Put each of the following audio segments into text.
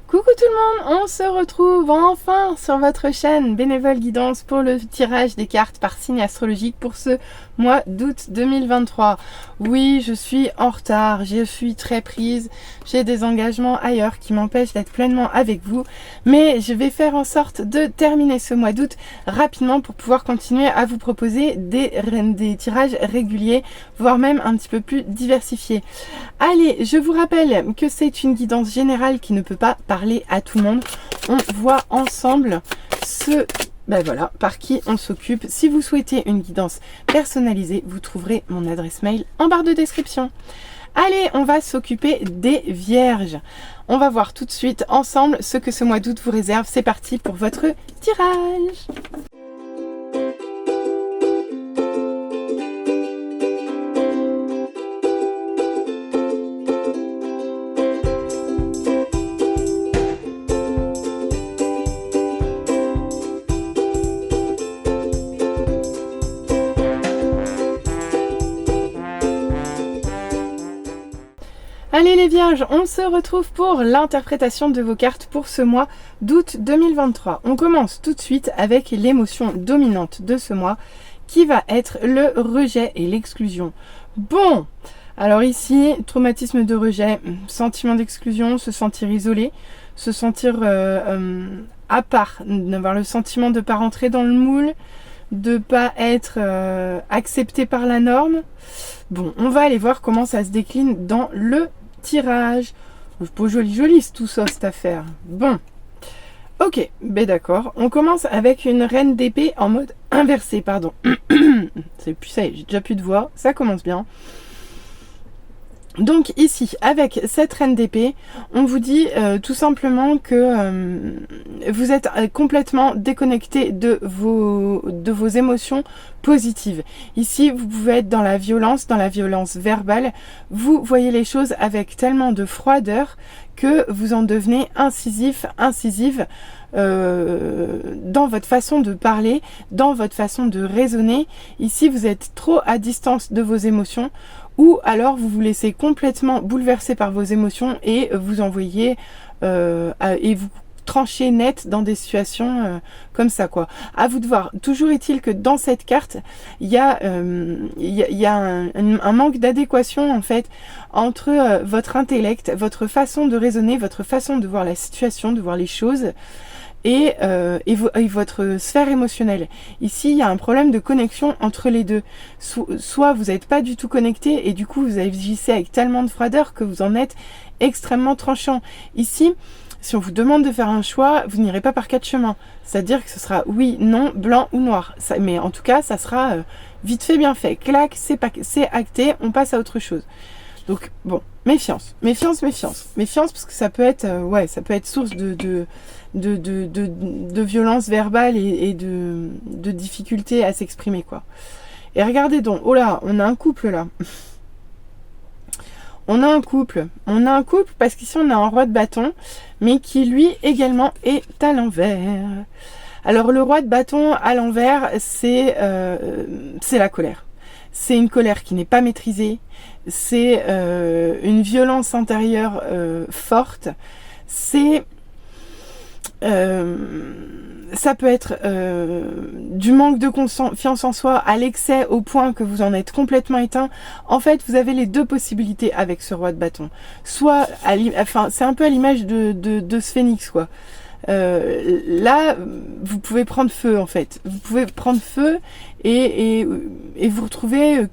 Coucou tout le monde, on se retrouve enfin sur votre chaîne Bénévole Guidance pour le tirage des cartes par signe astrologique pour ce mois d'août 2023. Oui, je suis en retard, je suis très prise, j'ai des engagements ailleurs qui m'empêchent d'être pleinement avec vous, mais je vais faire en sorte de terminer ce mois d'août rapidement pour pouvoir continuer à vous proposer des tirages réguliers, voire même un petit peu plus diversifiés. Allez, je vous rappelle que c'est une guidance générale qui ne peut pas parler à tout le monde. On voit ensemble voilà, par qui on s'occupe. Si vous souhaitez une guidance personnalisée, vous trouverez mon adresse mail en barre de description. Allez, on va s'occuper des vierges. On va voir tout de suite ensemble ce que ce mois d'août vous réserve. C'est parti pour votre tirage. Allez les vierges, on se retrouve pour l'interprétation de vos cartes pour ce mois d'août 2023. On commence tout de suite avec l'émotion dominante de ce mois qui va être le rejet et l'exclusion. Bon, alors ici, traumatisme de rejet, sentiment d'exclusion, se sentir isolé, se sentir à part, d'avoir le sentiment de ne pas rentrer dans le moule, de ne pas être accepté par la norme. Bon, on va aller voir comment ça se décline dans le tirage. Beau joli tout ça, cette affaire. Bon, ok, ben d'accord. On commence avec une reine d'épée en mode inversé, pardon. Ça y est, j'ai déjà plus de voix, ça commence bien. Donc ici, avec cette reine d'épée, on vous dit tout simplement que vous êtes complètement déconnecté de vos émotions positives. Ici, vous pouvez être dans la violence verbale. Vous voyez les choses avec tellement de froideur que vous en devenez incisive dans votre façon de parler, dans votre façon de raisonner. Ici, vous êtes trop à distance de vos émotions, ou alors vous vous laissez complètement bouleverser par vos émotions et vous envoyez et vous tranchez net dans des situations comme ça, quoi. À vous de voir. Toujours est-il que dans cette carte, il y a un manque d'adéquation en fait entre votre intellect, votre façon de raisonner, votre façon de voir la situation, de voir les choses, et votre sphère émotionnelle. Ici, il y a un problème de connexion entre les deux. Soit vous n'êtes pas du tout connecté et du coup, vous agissez avec tellement de froideur que vous en êtes extrêmement tranchant. Ici, si on vous demande de faire un choix, vous n'irez pas par quatre chemins. C'est-à-dire que ce sera oui, non, blanc ou noir. Mais en tout cas, ça sera vite fait, bien fait. Clac, c'est acté, on passe à autre chose. Donc bon, méfiance parce que ça peut être ça peut être source de violence verbale et de difficultés à s'exprimer, quoi. Et regardez donc, oh là, on a un couple là. On a un couple parce qu'ici on a un roi de bâton, mais qui lui également est à l'envers. Alors le roi de bâton à l'envers, c'est la colère. C'est une colère qui n'est pas maîtrisée, c'est une violence intérieure forte, c'est ça peut être du manque de confiance en soi à l'excès au point que vous en êtes complètement éteint. En fait, vous avez les deux possibilités avec ce roi de bâton. Soit, c'est un peu à l'image de ce phénix, quoi. Là, vous pouvez prendre feu en fait. Vous pouvez prendre feu et vous retrouver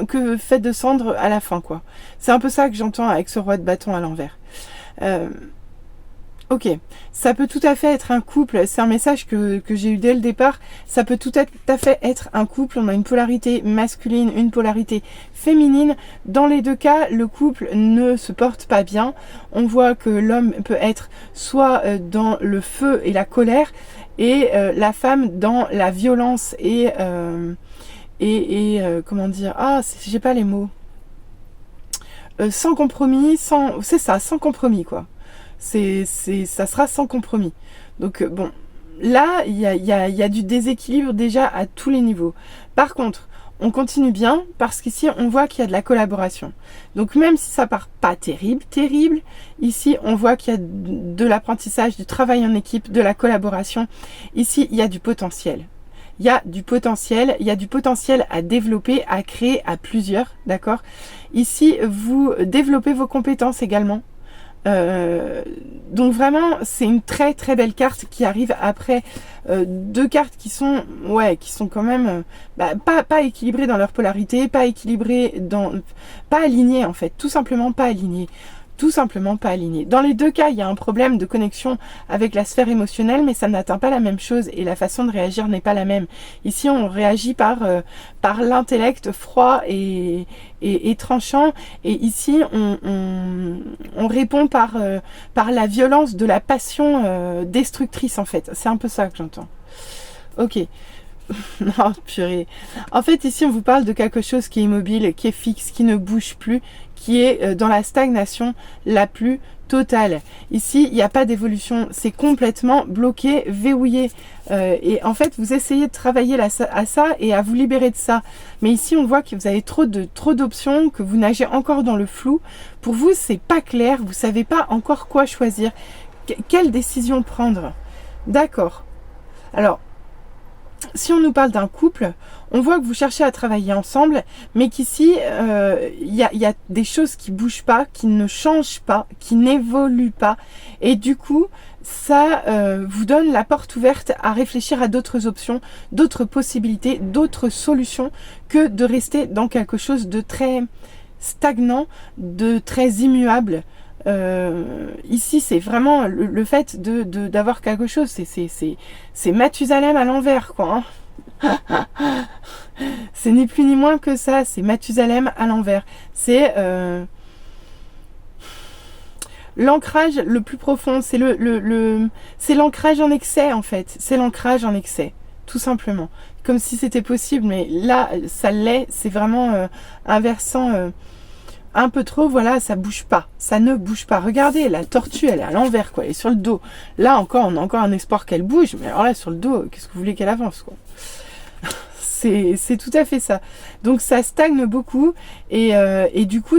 que fait de cendres à la fin, quoi. C'est un peu ça que j'entends avec ce roi de bâton à l'envers. Ok, ça peut tout à fait être un couple, c'est un message que j'ai eu dès le départ, ça peut tout à fait être un couple, on a une polarité masculine, une polarité féminine. Dans les deux cas, le couple ne se porte pas bien. On voit que l'homme peut être soit dans le feu et la colère, et la femme dans la violence et comment dire, j'ai pas les mots. Sans compromis, sans compromis, quoi. Ça sera sans compromis. Donc bon, là, il y a du déséquilibre déjà à tous les niveaux. Par contre, on continue bien parce qu'ici on voit qu'il y a de la collaboration. Donc même si ça part pas terrible, ici on voit qu'il y a de l'apprentissage, du travail en équipe, de la collaboration. Ici il y a du potentiel. Il y a du potentiel à développer, à créer à plusieurs, d'accord? Ici vous développez vos compétences également. Donc vraiment c'est une très très belle carte qui arrive après deux cartes qui sont quand même pas équilibrées dans leur polarité, pas alignées en fait, tout simplement pas alignées. Dans les deux cas, il y a un problème de connexion avec la sphère émotionnelle, mais ça n'atteint pas la même chose et la façon de réagir n'est pas la même. Ici, on réagit par l'intellect froid et tranchant, et ici, on répond par la violence de la passion destructrice, en fait. C'est un peu ça que j'entends. Ok. Non, purée. En fait, ici, on vous parle de quelque chose qui est immobile, qui est fixe, qui ne bouge plus, qui est dans la stagnation la plus totale. Ici, il n'y a pas d'évolution. C'est complètement bloqué, verrouillé. Et en fait, vous essayez de travailler à ça et à vous libérer de ça. Mais ici, on voit que vous avez trop d'options, que vous nagez encore dans le flou. Pour vous, c'est pas clair. Vous savez pas encore quoi choisir. Quelle décision prendre? D'accord. Alors, si on nous parle d'un couple, on voit que vous cherchez à travailler ensemble, mais qu'ici, il y a des choses qui bougent pas, qui ne changent pas, qui n'évoluent pas. Et du coup, ça vous donne la porte ouverte à réfléchir à d'autres options, d'autres possibilités, d'autres solutions, que de rester dans quelque chose de très stagnant, de très immuable. Ici c'est vraiment le fait d'avoir quelque chose, c'est Mathusalem à l'envers quoi, hein. C'est ni plus ni moins que ça, c'est Mathusalem à l'envers. C'est l'ancrage le plus profond, c'est c'est l'ancrage en excès en fait, c'est l'ancrage en excès, tout simplement, comme si c'était possible, mais là ça l'est, c'est vraiment un versant un peu trop, voilà, ça bouge pas, ça ne bouge pas. Regardez, la tortue, elle est à l'envers, quoi, elle est sur le dos. Là encore, on a encore un espoir qu'elle bouge, mais alors là, sur le dos, qu'est-ce que vous voulez qu'elle avance, quoi? C'est tout à fait ça. Donc ça stagne beaucoup, et du coup,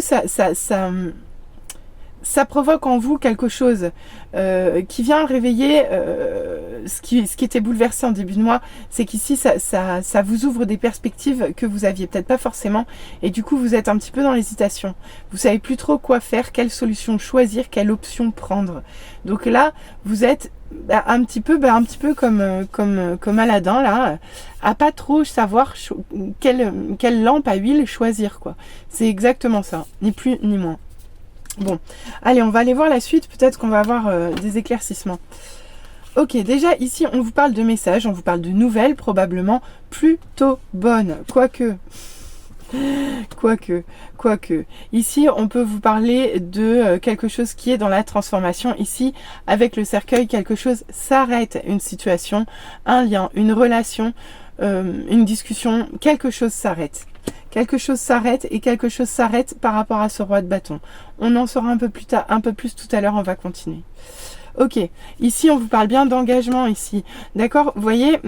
ça provoque en vous quelque chose qui vient réveiller ce qui était bouleversé en début de mois. C'est qu'ici ça vous ouvre des perspectives que vous aviez peut-être pas forcément, et du coup vous êtes un petit peu dans l'hésitation. Vous savez plus trop quoi faire, quelle solution choisir, quelle option prendre. Donc là vous êtes un petit peu comme Aladdin là, à pas trop savoir quelle lampe à huile choisir quoi. C'est exactement ça, ni plus ni moins. Bon, allez, on va aller voir la suite, peut-être qu'on va avoir des éclaircissements. Ok, déjà ici on vous parle de messages, on vous parle de nouvelles, probablement plutôt bonnes, quoique. Ici on peut vous parler de quelque chose qui est dans la transformation. Ici, avec le cercueil, quelque chose s'arrête, une situation, un lien, une relation, une discussion, quelque chose s'arrête. Quelque chose s'arrête, et quelque chose s'arrête par rapport à ce roi de bâton. On en saura un peu plus tout à l'heure, on va continuer. Ok, ici on vous parle bien d'engagement ici. D'accord, vous voyez,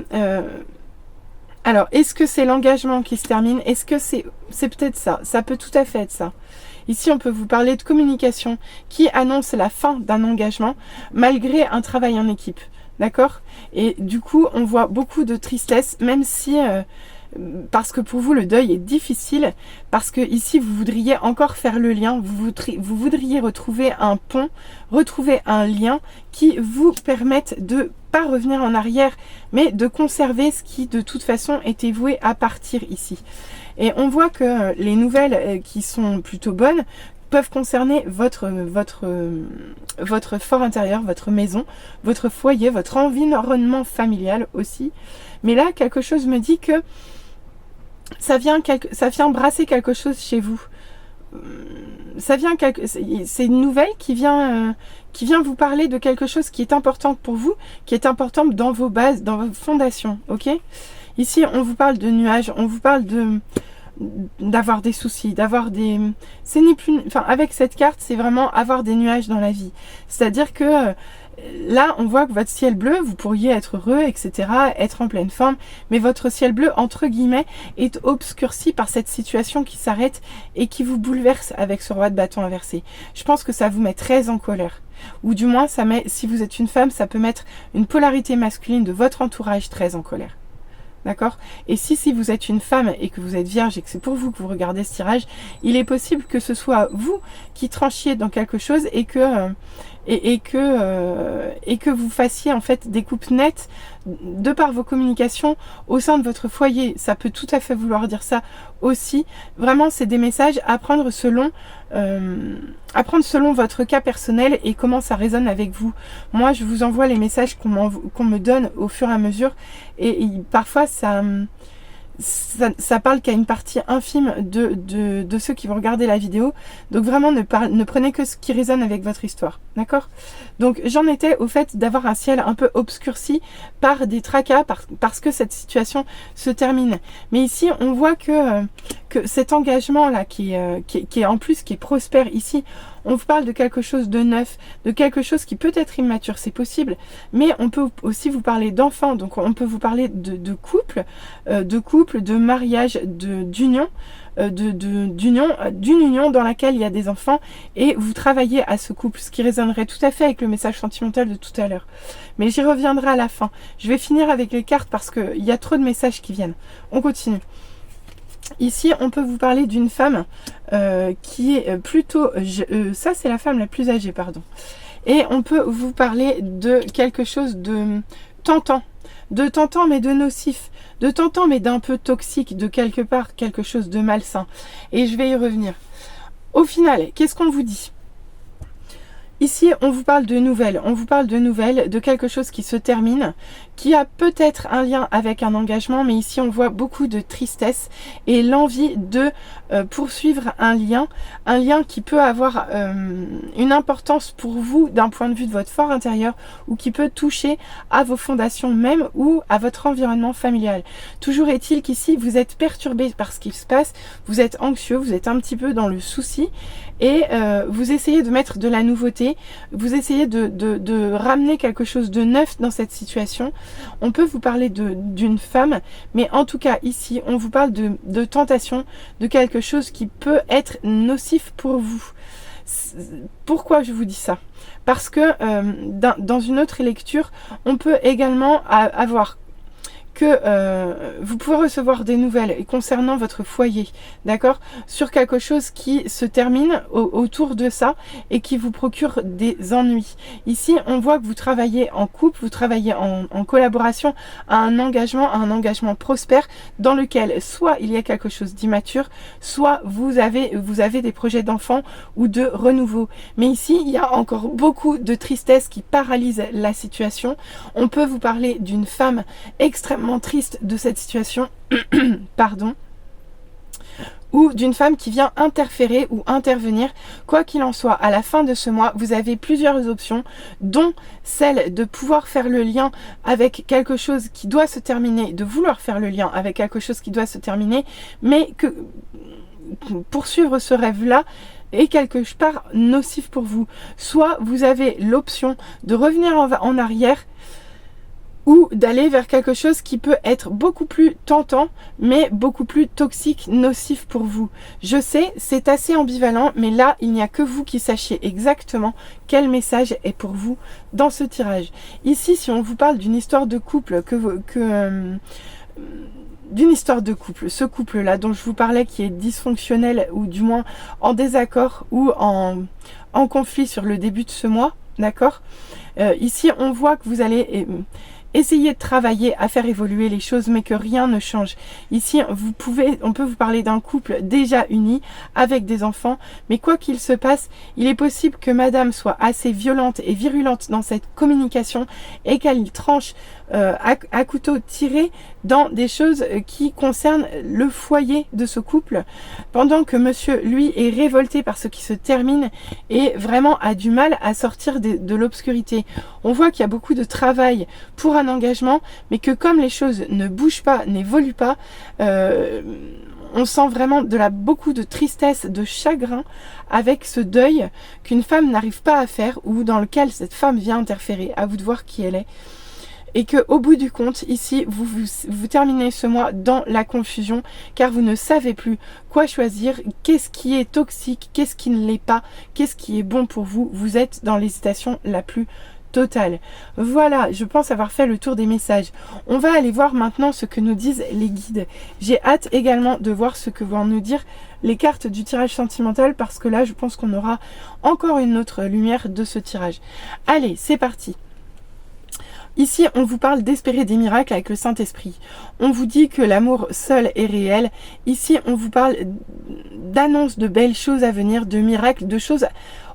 alors est-ce que c'est l'engagement qui se termine? Est-ce que c'est peut-être ça? Ça peut tout à fait être ça. Ici on peut vous parler de communication qui annonce la fin d'un engagement malgré un travail en équipe. D'accord? Et du coup on voit beaucoup de tristesse, même si... parce que pour vous le deuil est difficile, parce que ici vous voudriez encore faire le lien, vous voudriez retrouver un pont, retrouver un lien qui vous permette de pas revenir en arrière, mais de conserver ce qui de toute façon était voué à partir ici. Et on voit que les nouvelles qui sont plutôt bonnes peuvent concerner votre fort intérieur, votre maison, votre foyer, votre environnement familial aussi. Mais là, quelque chose me dit que ça vient brasser quelque chose chez vous. C'est une nouvelle qui vient vous parler de quelque chose qui est important pour vous, qui est important dans vos bases, dans vos fondations, ok? Ici, on vous parle de nuages, on vous parle d'avoir des soucis, avec cette carte, c'est vraiment avoir des nuages dans la vie. C'est-à-dire que Là, on voit que votre ciel bleu, vous pourriez être heureux, etc., être en pleine forme, mais votre ciel bleu, entre guillemets, est obscurci par cette situation qui s'arrête et qui vous bouleverse avec ce roi de bâton inversé. Je pense que ça vous met très en colère. Ou du moins, ça met, si vous êtes une femme, ça peut mettre une polarité masculine de votre entourage très en colère. D'accord? Et si vous êtes une femme et que vous êtes vierge et que c'est pour vous que vous regardez ce tirage, il est possible que ce soit vous qui tranchiez dans quelque chose et que vous fassiez en fait des coupes nettes de par vos communications au sein de votre foyer. Ça peut tout à fait vouloir dire ça aussi. Vraiment, c'est des messages à prendre selon votre cas personnel et comment ça résonne avec vous. Moi, je vous envoie les messages qu'on me donne au fur et à mesure et parfois ça parle qu'à une partie infime de ceux qui vont regarder la vidéo. Donc vraiment, ne prenez que ce qui résonne avec votre histoire. D'accord? Donc j'en étais au fait d'avoir un ciel un peu obscurci par des tracas, parce que cette situation se termine. Mais ici, on voit que cet engagement-là, qui est en plus, qui est prospère ici, on vous parle de quelque chose de neuf, de quelque chose qui peut être immature, c'est possible, mais on peut aussi vous parler d'enfants, donc on peut vous parler de couple, de mariage, d'union, d'une union dans laquelle il y a des enfants et vous travaillez à ce couple, ce qui résonnerait tout à fait avec le message sentimental de tout à l'heure. Mais j'y reviendrai à la fin. Je vais finir avec les cartes parce qu'il y a trop de messages qui viennent. On continue. Ici, on peut vous parler d'une femme qui est plutôt... ça, c'est la femme la plus âgée, pardon. Et on peut vous parler de quelque chose de tentant mais de nocif, de tentant mais d'un peu toxique, de quelque part quelque chose de malsain. Et je vais y revenir. Au final, qu'est-ce qu'on vous dit ? Ici, on vous parle de nouvelles, de quelque chose qui se termine, qui a peut-être un lien avec un engagement, mais ici on voit beaucoup de tristesse et l'envie de poursuivre un lien qui peut avoir une importance pour vous d'un point de vue de votre fort intérieur ou qui peut toucher à vos fondations même ou à votre environnement familial. Toujours est-il qu'ici, vous êtes perturbé par ce qui se passe, vous êtes anxieux, vous êtes un petit peu dans le souci et vous essayez de mettre de la nouveauté, vous essayez de ramener quelque chose de neuf dans cette situation. On peut vous parler d'une femme, mais en tout cas ici, on vous parle de tentation, de quelque chose qui peut être nocif pour vous. Pourquoi je vous dis ça? Parce que dans une autre lecture, on peut également avoir que vous pouvez recevoir des nouvelles concernant votre foyer, d'accord, sur quelque chose qui se termine autour de ça et qui vous procure des ennuis. Ici, on voit que vous travaillez en couple, vous travaillez en collaboration à un engagement prospère dans lequel soit il y a quelque chose d'immature, soit vous avez des projets d'enfants ou de renouveau. Mais ici, il y a encore beaucoup de tristesse qui paralyse la situation. On peut vous parler d'une femme extrêmement triste de cette situation, pardon, ou d'une femme qui vient interférer ou intervenir. Quoi qu'il en soit, à la fin de ce mois, vous avez plusieurs options, dont celle de pouvoir faire le lien avec quelque chose qui doit se terminer, de vouloir faire le lien avec quelque chose qui doit se terminer, mais que poursuivre ce rêve-là est quelque part nocif pour vous. Soit vous avez l'option de revenir en arrière ou d'aller vers quelque chose qui peut être beaucoup plus tentant, mais beaucoup plus toxique, nocif pour vous. Je sais, c'est assez ambivalent, mais là, il n'y a que vous qui sachiez exactement quel message est pour vous dans ce tirage. Ici, si on vous parle d'une histoire de couple, d'une histoire de couple, ce couple-là dont je vous parlais qui est dysfonctionnel, ou du moins en désaccord, ou en conflit sur le début de ce mois, d'accord, ici, on voit que vous allez... essayez de travailler à faire évoluer les choses, mais que rien ne change. Ici, on peut vous parler d'un couple déjà uni, avec des enfants, mais quoi qu'il se passe, il est possible que madame soit assez violente et virulente dans cette communication et qu'elle tranche à couteau tiré dans des choses qui concernent le foyer de ce couple, pendant que monsieur, lui, est révolté par ce qui se termine et vraiment a du mal à sortir de l'obscurité. On voit qu'il y a beaucoup de travail pour un engagement, mais que comme les choses ne bougent pas, n'évoluent pas, on sent vraiment beaucoup de tristesse, de chagrin avec ce deuil qu'une femme n'arrive pas à faire ou dans lequel cette femme vient interférer. À vous de voir qui elle est. Et que au bout du compte, ici, vous terminez ce mois dans la confusion, car vous ne savez plus quoi choisir, qu'est-ce qui est toxique, qu'est-ce qui ne l'est pas, qu'est-ce qui est bon pour vous. Vous êtes dans l'hésitation la plus totale. Voilà, je pense avoir fait le tour des messages. On va aller voir maintenant ce que nous disent les guides. J'ai hâte également de voir ce que vont nous dire les cartes du tirage sentimental, parce que là, je pense qu'on aura encore une autre lumière de ce tirage. Allez, c'est parti. Ici, on vous parle d'espérer des miracles avec le Saint-Esprit. On vous dit que l'amour seul est réel. Ici, on vous parle d'annonces de belles choses à venir, de miracles, de choses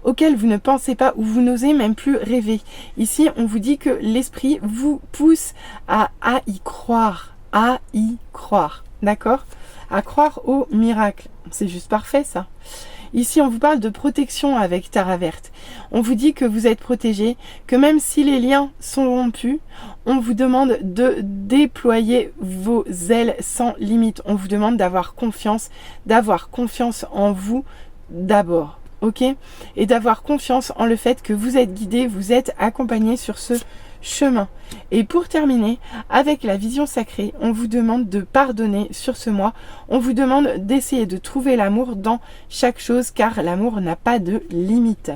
auxquelles vous ne pensez pas ou vous n'osez même plus rêver. Ici, on vous dit que l'Esprit vous pousse à y croire. À y croire. D'accord ? À croire au miracle. C'est juste parfait, ça. Ici, on vous parle de protection avec Tara Verte. On vous dit que vous êtes protégé, que même si les liens sont rompus, on vous demande de déployer vos ailes sans limite. On vous demande d'avoir confiance en vous d'abord, ok ? Et d'avoir confiance en le fait que vous êtes guidé, vous êtes accompagné sur ce chemin. Et pour terminer, avec la vision sacrée, on vous demande de pardonner sur ce mois. On vous demande d'essayer de trouver l'amour dans chaque chose, car l'amour n'a pas de limite.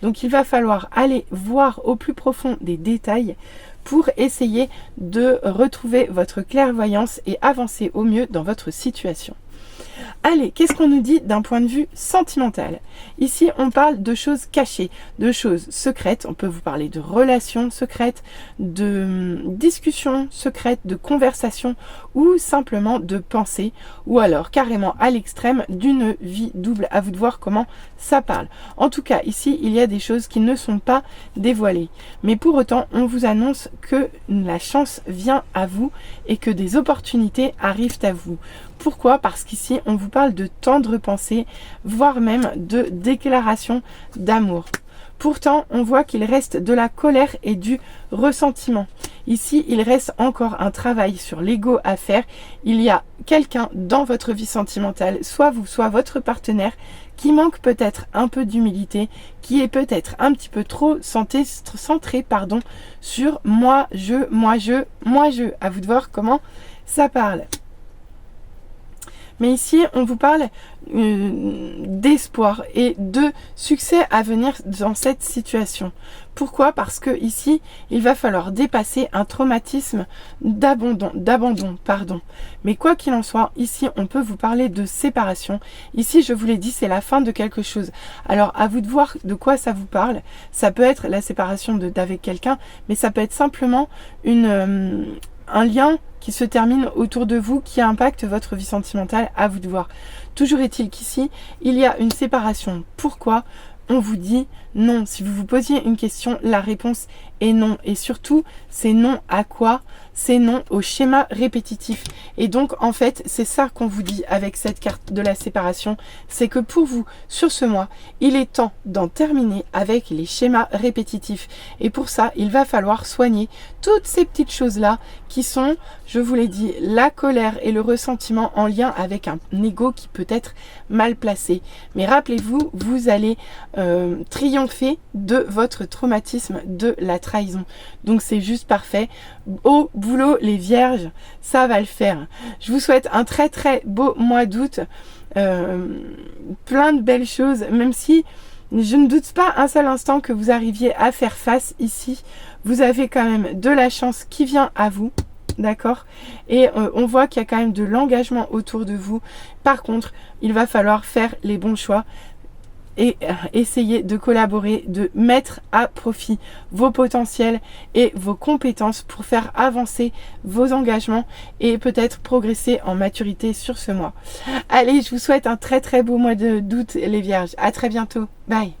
Donc il va falloir aller voir au plus profond des détails pour essayer de retrouver votre clairvoyance et avancer au mieux dans votre situation. Allez, qu'est-ce qu'on nous dit d'un point de vue sentimental? Ici, on parle de choses cachées, de choses secrètes. On peut vous parler de relations secrètes, de discussions secrètes, de conversations ou simplement de pensées, ou alors carrément à l'extrême d'une vie double. À vous de voir comment ça parle. En tout cas, ici, il y a des choses qui ne sont pas dévoilées. Mais pour autant, on vous annonce que la chance vient à vous et que des opportunités arrivent à vous. Pourquoi? Parce qu'ici, on vous parle de tendres pensées, voire même de déclarations d'amour. Pourtant, on voit qu'il reste de la colère et du ressentiment. Ici, il reste encore un travail sur l'ego à faire. Il y a quelqu'un dans votre vie sentimentale, soit vous, soit votre partenaire, qui manque peut-être un peu d'humilité, qui est peut-être un petit peu trop centré, sur moi, je. À vous de voir comment ça parle. Mais ici, on vous parle d'espoir et de succès à venir dans cette situation. Pourquoi? Parce que ici, il va falloir dépasser un traumatisme d'abandon. Mais quoi qu'il en soit, ici, on peut vous parler de séparation. Ici, je vous l'ai dit, c'est la fin de quelque chose. Alors, à vous de voir de quoi ça vous parle. Ça peut être la séparation d'avec quelqu'un, mais ça peut être simplement un lien qui se termine autour de vous, qui impacte votre vie sentimentale. À vous de voir. Toujours est-il qu'ici, il y a une séparation. Pourquoi? On vous dit non. Si vous vous posiez une question, la réponse est non. Et surtout, c'est non à quoi? C'est non au schéma répétitif. Et donc, en fait, c'est ça qu'on vous dit avec cette carte de la séparation. C'est que pour vous, sur ce mois, il est temps d'en terminer avec les schémas répétitifs. Et pour ça, il va falloir soigner toutes ces petites choses-là qui sont, je vous l'ai dit, la colère et le ressentiment en lien avec un ego qui peut être mal placé. Mais rappelez-vous, vous allez triompher de votre traumatisme de la trahison. Donc, c'est juste parfait. Au boulot, les vierges, ça va le faire. Je vous souhaite un très très beau mois d'août. Plein de belles choses, même si je ne doute pas un seul instant que vous arriviez à faire face ici. Vous avez quand même de la chance qui vient à vous. D'accord? Et on voit qu'il y a quand même de l'engagement autour de vous. Par contre, il va falloir faire les bons choix et essayer de collaborer, de mettre à profit vos potentiels et vos compétences pour faire avancer vos engagements et peut-être progresser en maturité sur ce mois. Allez, je vous souhaite un très très beau mois d'août les vierges. À très bientôt. Bye.